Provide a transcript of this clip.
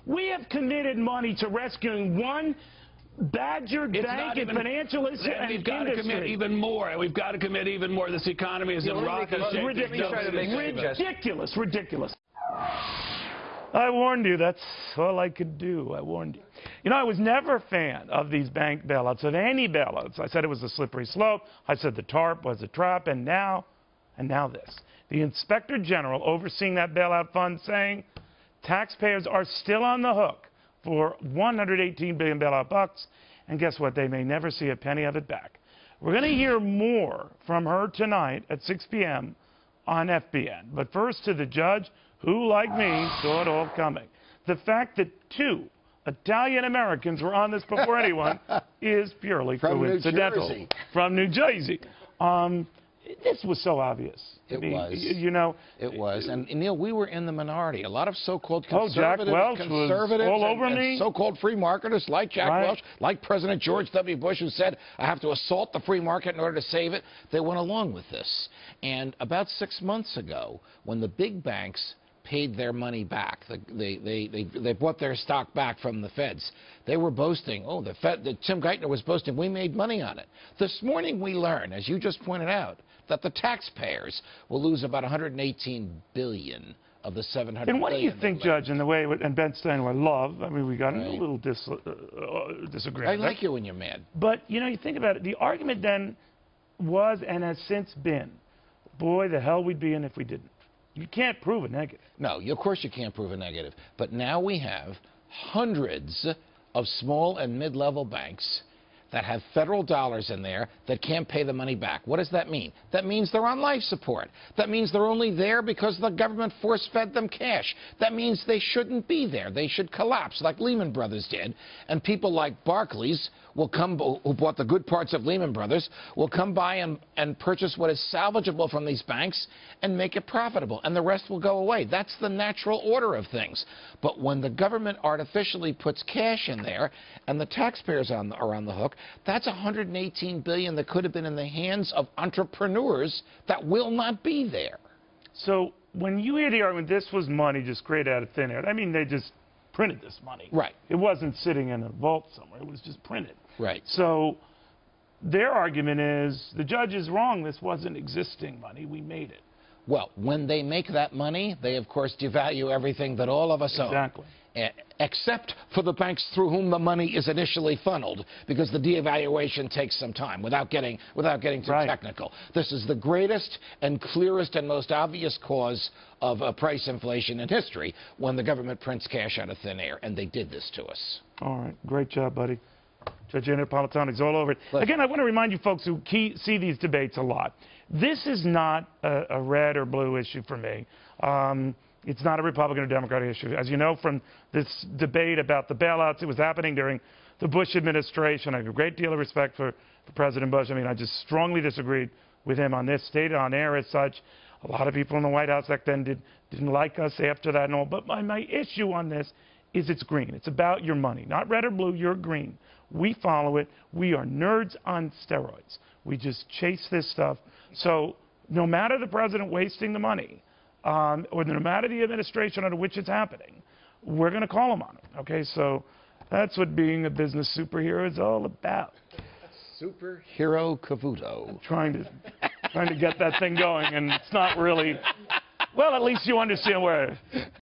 We have committed money to rescuing one badgered bank and financial industry. We've got to commit even more, and we've got to commit even more. This economy is in rocky shape. Ridiculous, ridiculous. I warned you. That's all I could do. I warned you. You know, I was never a fan of these bank bailouts, of any bailouts. I said it was a slippery slope. I said the TARP was a trap, and now this. The Inspector General overseeing that bailout fund saying taxpayers are still on the hook for $118 billion bailout bucks, and guess what? They may never see a penny of it back. We're going to hear more from her tonight at 6 p.m. on FBN. But first to the judge who, like me, saw it all coming. The fact that 2 Italian-Americans were on this before anyone is purely coincidental. From New Jersey. This was so obvious. It was. You know. It was. And, Neil, we were in the minority. A lot of so-called conservatives, Jack Welch was all over me. So-called free marketers like Jack Welch, like President George W. Bush, who said, I have to assault the free market in order to save it. They went along with this. And about 6 months ago, when the big banks paid their money back, they bought their stock back from the feds, they were boasting, Tim Geithner was boasting, we made money on it. This morning we learned, as you just pointed out, that the taxpayers will lose about $118 billion of the $700 billion. And what do you think, Judge, in the way, and Ben Stein, who I love, I mean, we got in a little disagreement. I like you when you're mad. But, you know, you think about it, the argument then was and has since been, boy, the hell we'd be in if we didn't. You can't prove a negative. No, of course you can't prove a negative. But now we have hundreds of small and mid-level banks that have federal dollars in there that can't pay the money back. What does that mean? That means they're on life support. That means they're only there because the government force-fed them cash. That means they shouldn't be there. They should collapse like Lehman Brothers did. And people like Barclays will come, who bought the good parts of Lehman Brothers, will come by and purchase what is salvageable from these banks and make it profitable. And the rest will go away. That's the natural order of things. But when the government artificially puts cash in there and the taxpayers are on the hook, that's $118 billion that could have been in the hands of entrepreneurs that will not be there. So when you hear the argument, this was money just created out of thin air, I mean, they just printed this money. Right. It wasn't sitting in a vault somewhere. It was just printed. Right. So their argument is the judge is wrong. This wasn't existing money. We made it. Well, when they make that money, they, of course, devalue everything that all of us own. Exactly. Except for the banks through whom the money is initially funneled, because the devaluation takes some time without getting too technical. This is the greatest and clearest and most obvious cause of price inflation in history, when the government prints cash out of thin air, and they did this to us. All right. Great job, buddy. Judge Andrew Napolitano is all over it. Again, I want to remind you folks who see these debates a lot. This is not a red or blue issue for me. It's not a Republican or Democratic issue. As you know from this debate about the bailouts, it was happening during the Bush administration. I have a great deal of respect for President Bush. I mean, I just strongly disagreed with him on this, stated on air as such. A lot of people in the White House back then didn't like us after that and all. But my issue on this is it's green. It's about your money. Not red or blue, you're green. We follow it. We are nerds on steroids. We just chase this stuff. So no matter the president wasting the money, or no matter the administration under which it's happening, we're going to call him on it. Okay, so that's what being a business superhero is all about. Superhero Cavuto. Trying to get that thing going, and it's not really. Well, at least you understand where.